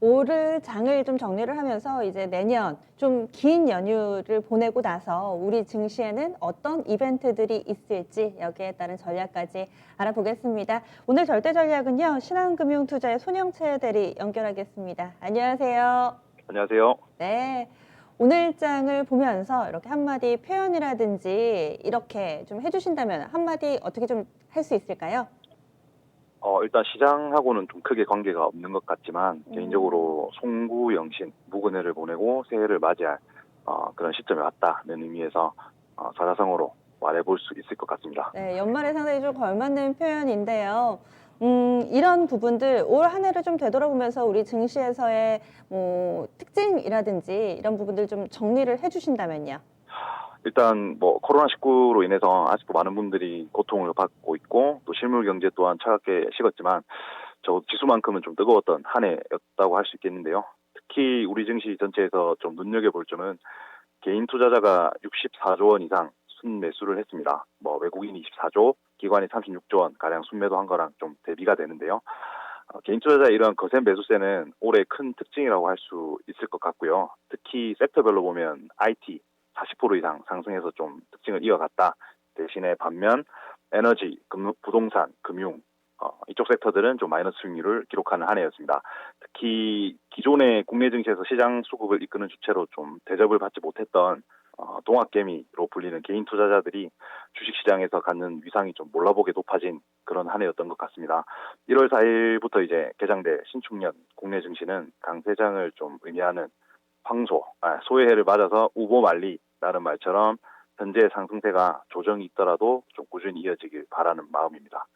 올 장을 좀 정리를 하면서 이제 내년 좀 긴 연휴를 보내고 나서 우리 증시에는 어떤 이벤트들이 있을지 여기에 따른 전략까지 알아보겠습니다. 오늘 절대 전략은요, 신한금융투자의 손영채 대리 연결하겠습니다. 안녕하세요. 안녕하세요. 네. 오늘 장을 보면서 이렇게 한마디 표현이라든지 이렇게 좀 해주신다면 한마디 어떻게 좀 할 수 있을까요? 일단 시장하고는 좀 크게 관계가 없는 것 같지만 음. 개인적으로 송구영신, 묵은해를 보내고 새해를 맞이할 그런 시점에 왔다는 의미에서 사자성어로 말해볼 수 있을 것 같습니다. 네, 연말에 상당히 좀 걸맞는 표현인데요. 이런 부분들 올 한 해를 좀 되돌아보면서 우리 증시에서의 뭐 특징이라든지 이런 부분들 좀 정리를 해주신다면요. 일단 뭐 코로나19로 인해서 아직도 많은 분들이 고통을 받고 있고 또 실물 경제 또한 차갑게 식었지만 저 지수만큼은 좀 뜨거웠던 한 해였다고 할 수 있겠는데요. 특히 우리 증시 전체에서 좀 눈여겨볼 점은 개인 투자자가 64조 원 이상 순매수를 했습니다. 뭐 외국인이 24조, 기관이 36조 원 가량 순매도한 거랑 좀 대비가 되는데요. 개인 투자자의 이런 거센 매수세는 올해 큰 특징이라고 할 수 있을 것 같고요. 특히 섹터별로 보면 IT 40% 이상 상승해서 좀 특징을 이어갔다. 대신에 반면 에너지, 부동산, 금융 이쪽 섹터들은 좀 마이너스 수익률을 기록하는 한 해였습니다. 특히 기존의 국내 증시에서 시장 수급을 이끄는 주체로 좀 대접을 받지 못했던 동학개미로 불리는 개인 투자자들이 주식시장에서 갖는 위상이 좀 몰라보게 높아진 그런 한 해였던 것 같습니다. 1월 4일부터 이제 개장될 신축년 국내 증시는 강세장을 좀 의미하는 소해해를 맞아서 우보말리라는 말처럼 현재 상승세가 조정이 있더라도 좀 꾸준히 이어지길 바라는 마음입니다.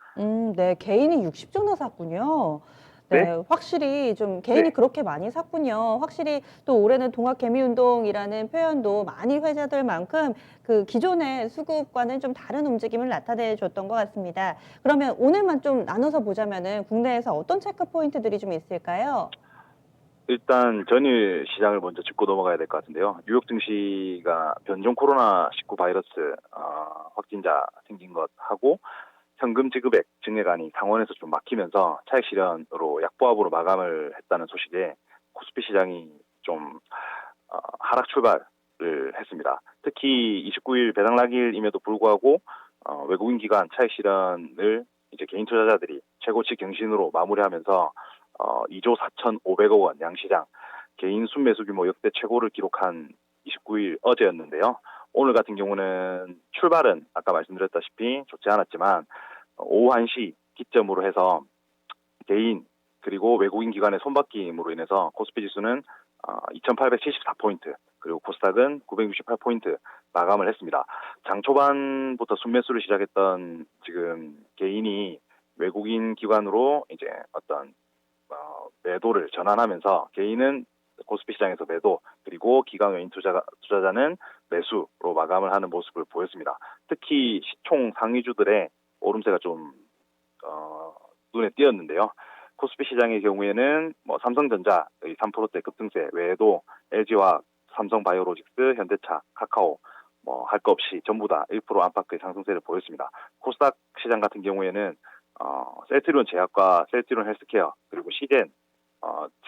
네, 개인이 60조나 샀군요. 네? 네, 확실히 좀 개인이 네. 그렇게 많이 샀군요. 확실히 또 올해는 동학개미운동이라는 표현도 많이 회자될 만큼 그 기존의 수급과는 좀 다른 움직임을 나타내 줬던 것 같습니다. 그러면 오늘만 좀 나눠서 보자면은 국내에서 어떤 체크 포인트들이 좀 있을까요? 일단 전일 시장을 먼저 짚고 넘어가야 될 것 같은데요. 뉴욕 증시가 변종 코로나19 바이러스 확진자 생긴 것하고 현금 지급액 증액안이 상원에서 좀 막히면서 차익 실현으로 약보합으로 마감을 했다는 소식에 코스피 시장이 좀 하락 출발을 했습니다. 특히 29일 배당락일임에도 불구하고 외국인 기관 차익 실현을 이제 개인 투자자들이 최고치 경신으로 마무리하면서 2조 4,500억 원 양시장 개인 순매수 규모 역대 최고를 기록한 29일 어제였는데요. 오늘 같은 경우는 출발은 아까 말씀드렸다시피 좋지 않았지만 오후 1시 기점으로 해서 개인 그리고 외국인 기관의 손바뀜으로 인해서 코스피 지수는 2,874포인트 그리고 코스닥은 968포인트 마감을 했습니다. 장 초반부터 순매수를 시작했던 지금 개인이 외국인 기관으로 이제 어떤 매도를 전환하면서 개인은 코스피 시장에서 매도 그리고 기관 외인 투자자는 매수로 마감을 하는 모습을 보였습니다. 특히 시총 상위주들의 오름세가 좀 눈에 띄었는데요. 코스피 시장의 경우에는 뭐 삼성전자의 3%대 급등세 외에도 LG화학, 삼성바이오로직스, 현대차, 카카오 뭐 할 것 없이 전부 다 1% 안팎의 상승세를 보였습니다. 코스닥 시장 같은 경우에는 셀트리온 제약과 셀트리온 헬스케어 그리고 시젠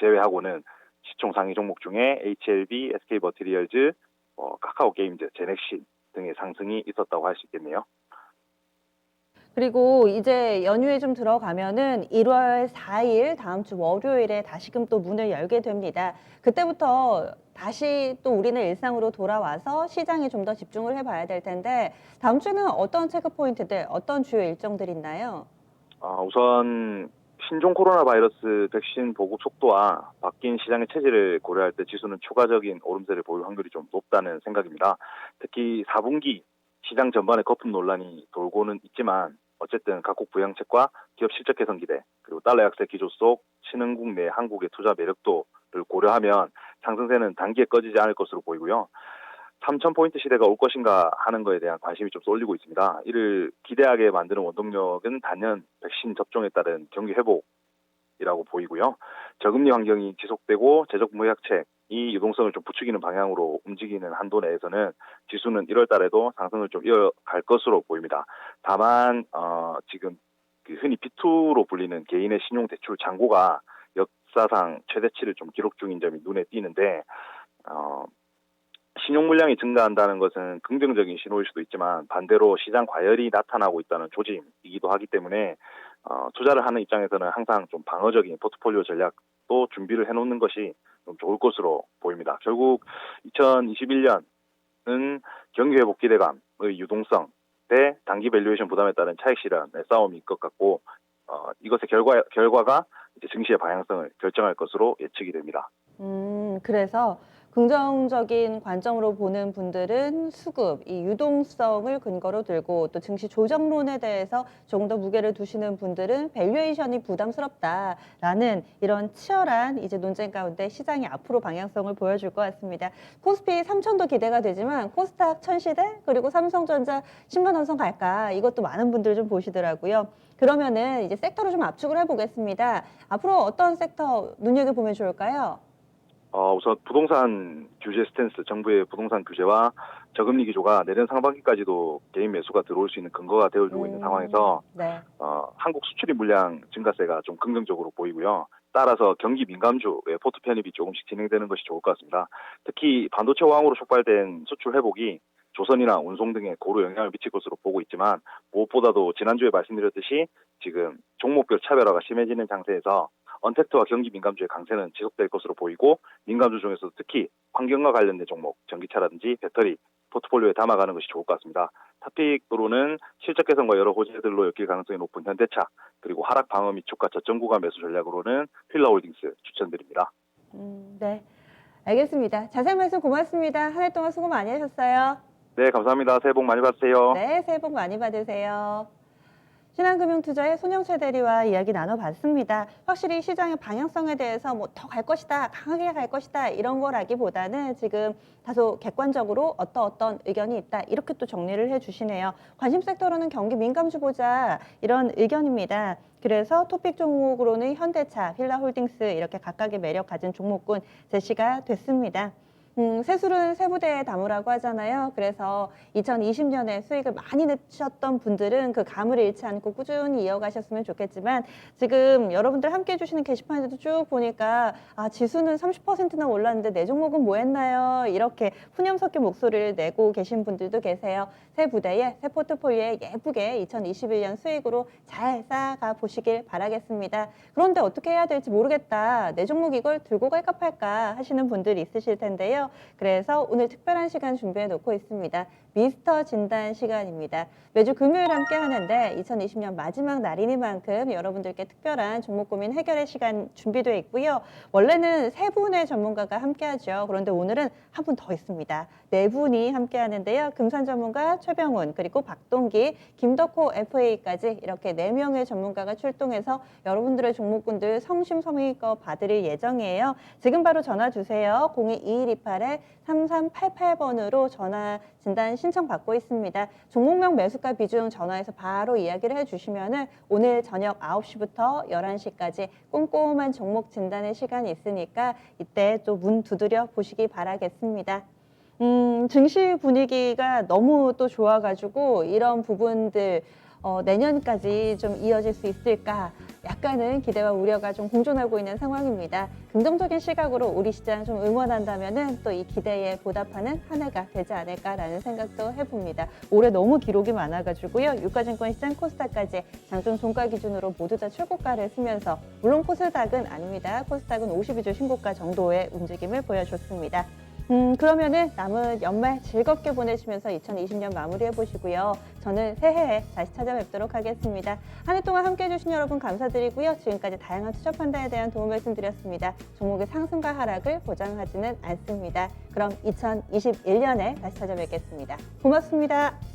제외하고는 시총 상위 종목 중에 HLB, SK머티리얼즈, 카카오게임즈, 제넥신 등의 상승이 있었다고 할 수 있겠네요. 그리고 이제 연휴에 좀 들어가면은 1월 4일 다음 주 월요일에 다시금 또 문을 열게 됩니다. 그때부터 다시 또 우리는 일상으로 돌아와서 시장에 좀 더 집중을 해봐야 될 텐데 다음 주는 어떤 체크 포인트들, 어떤 주요 일정들이 있나요? 우선 신종 코로나 바이러스 백신 보급 속도와 바뀐 시장의 체질을 고려할 때 지수는 추가적인 오름세를 보일 확률이 좀 높다는 생각입니다. 특히 4분기 시장 전반의 거품 논란이 돌고는 있지만 어쨌든 각국 부양책과 기업 실적 개선 기대 그리고 달러 약세 기조 속 신흥국 내 한국의 투자 매력도를 고려하면 상승세는 단기에 꺼지지 않을 것으로 보이고요. 3,000포인트 시대가 올 것인가 하는 것에 대한 관심이 좀 쏠리고 있습니다. 이를 기대하게 만드는 원동력은 단연 백신 접종에 따른 경기 회복이라고 보이고요. 저금리 환경이 지속되고 재정 무약책이 유동성을 좀 부추기는 방향으로 움직이는 한도 내에서는 지수는 1월 달에도 상승을 좀 이어갈 것으로 보입니다. 다만 지금 그 흔히 B2로 불리는 개인의 신용대출 잔고가 역사상 최대치를 좀 기록 중인 점이 눈에 띄는데 신용 물량이 증가한다는 것은 긍정적인 신호일 수도 있지만 반대로 시장 과열이 나타나고 있다는 조짐이기도 하기 때문에 투자를 하는 입장에서는 항상 좀 방어적인 포트폴리오 전략도 준비를 해놓는 것이 좀 좋을 것으로 보입니다. 결국 2021년은 경기 회복 기대감의 유동성 대 단기 밸류에이션 부담에 따른 차익 실현의 싸움일 것 같고 이것의 결과가 이제 증시의 방향성을 결정할 것으로 예측이 됩니다. 그래서 긍정적인 관점으로 보는 분들은 수급, 이 유동성을 근거로 들고 또 증시 조정론에 대해서 조금 더 무게를 두시는 분들은 밸류에이션이 부담스럽다라는 이런 치열한 이제 논쟁 가운데 시장이 앞으로 방향성을 보여줄 것 같습니다. 코스피 3,000도 기대가 되지만 코스닥 1,000시대 그리고 삼성전자 10만 원선 갈까 이것도 많은 분들 좀 보시더라고요. 그러면은 이제 섹터로 좀 압축을 해보겠습니다. 앞으로 어떤 섹터 눈여겨보면 좋을까요? 우선 부동산 규제 스탠스, 정부의 부동산 규제와 저금리 기조가 내년 상반기까지도 개인 매수가 들어올 수 있는 근거가 되어주고 있는 상황에서 네. 한국 수출입 물량 증가세가 좀 긍정적으로 보이고요. 따라서 경기 민감주의 포트 편입이 조금씩 진행되는 것이 좋을 것 같습니다. 특히 반도체 호황으로 촉발된 수출 회복이 조선이나 운송 등에 고루 영향을 미칠 것으로 보고 있지만 무엇보다도 지난주에 말씀드렸듯이 지금 종목별 차별화가 심해지는 장세에서 언택트와 경기 민감주의 강세는 지속될 것으로 보이고 민감주 중에서도 특히 환경과 관련된 종목, 전기차라든지 배터리 포트폴리오에 담아가는 것이 좋을 것 같습니다. 탑픽으로는 실적 개선과 여러 호재들로 엮일 가능성이 높은 현대차 그리고 하락 방어 및 주가 저점 구간 매수 전략으로는 필라홀딩스 추천드립니다. 네. 알겠습니다. 자세한 말씀 고맙습니다. 한 해 동안 수고 많이 하셨어요. 네, 감사합니다. 새해 복 많이 받으세요. 네, 새해 복 많이 받으세요. 신한금융투자의 손영채 대리와 이야기 나눠봤습니다. 확실히 시장의 방향성에 대해서 뭐 더 갈 것이다, 강하게 갈 것이다 이런 거라기보다는 지금 다소 객관적으로 어떤 의견이 있다 이렇게 또 정리를 해주시네요. 관심 섹터로는 경기 민감주 보자 이런 의견입니다. 그래서 토픽 종목으로는 현대차, 힐라홀딩스 이렇게 각각의 매력 가진 종목군 제시가 됐습니다. 세술은 세부대에 담으라고 하잖아요. 그래서 2020년에 수익을 많이 내셨던 분들은 그 감을 잃지 않고 꾸준히 이어가셨으면 좋겠지만 지금 여러분들 함께 해주시는 게시판에도 쭉 보니까 지수는 30%나 올랐는데 내 종목은 뭐 했나요? 이렇게 푸념 섞인 목소리를 내고 계신 분들도 계세요. 새 부대에, 새 포트폴리오에 예쁘게 2021년 수익으로 잘 쌓아가 보시길 바라겠습니다. 그런데 어떻게 해야 될지 모르겠다. 내 종목 이걸 들고 갈까 팔까 하시는 분들이 있으실 텐데요. 그래서 오늘 특별한 시간 준비해 놓고 있습니다. 미스터 진단 시간입니다. 매주 금요일 함께 하는데 2020년 마지막 날이니만큼 여러분들께 특별한 종목 고민 해결의 시간 준비되어 있고요. 원래는 세 분의 전문가가 함께 하죠. 그런데 오늘은 한 분 더 있습니다. 네 분이 함께 하는데요. 금산 전문가 최병훈 그리고 박동기, 김덕호 FA까지 이렇게 4명의 전문가가 출동해서 여러분들의 종목군들 성심성의껏 봐드릴 예정이에요. 지금 바로 전화 주세요. 02-21-3388번으로 전화 진단 신청 받고 있습니다. 종목명 매수가 비중 전화해서 바로 이야기를 해주시면은 오늘 저녁 9시부터 11시까지 꼼꼼한 종목 진단의 시간이 있으니까 이때 또 문 두드려 보시기 바라겠습니다. 증시 분위기가 너무 또 좋아가지고 이런 부분들 내년까지 좀 이어질 수 있을까 약간은 기대와 우려가 좀 공존하고 있는 상황입니다. 긍정적인 시각으로 우리 시장 좀 응원한다면은 또 이 기대에 보답하는 한 해가 되지 않을까라는 생각도 해봅니다. 올해 너무 기록이 많아가지고요. 유가증권 시장 코스닥까지 장중 종가 기준으로 모두 다 최고가를 쓰면서 물론 코스닥은 아닙니다. 코스닥은 52주 신고가 정도의 움직임을 보여줬습니다. 그러면은 남은 연말 즐겁게 보내시면서 2020년 마무리해 보시고요. 저는 새해에 다시 찾아뵙도록 하겠습니다. 한 해 동안 함께해 주신 여러분 감사드리고요. 지금까지 다양한 투자 판단에 대한 도움 말씀드렸습니다. 종목의 상승과 하락을 보장하지는 않습니다. 그럼 2021년에 다시 찾아뵙겠습니다. 고맙습니다.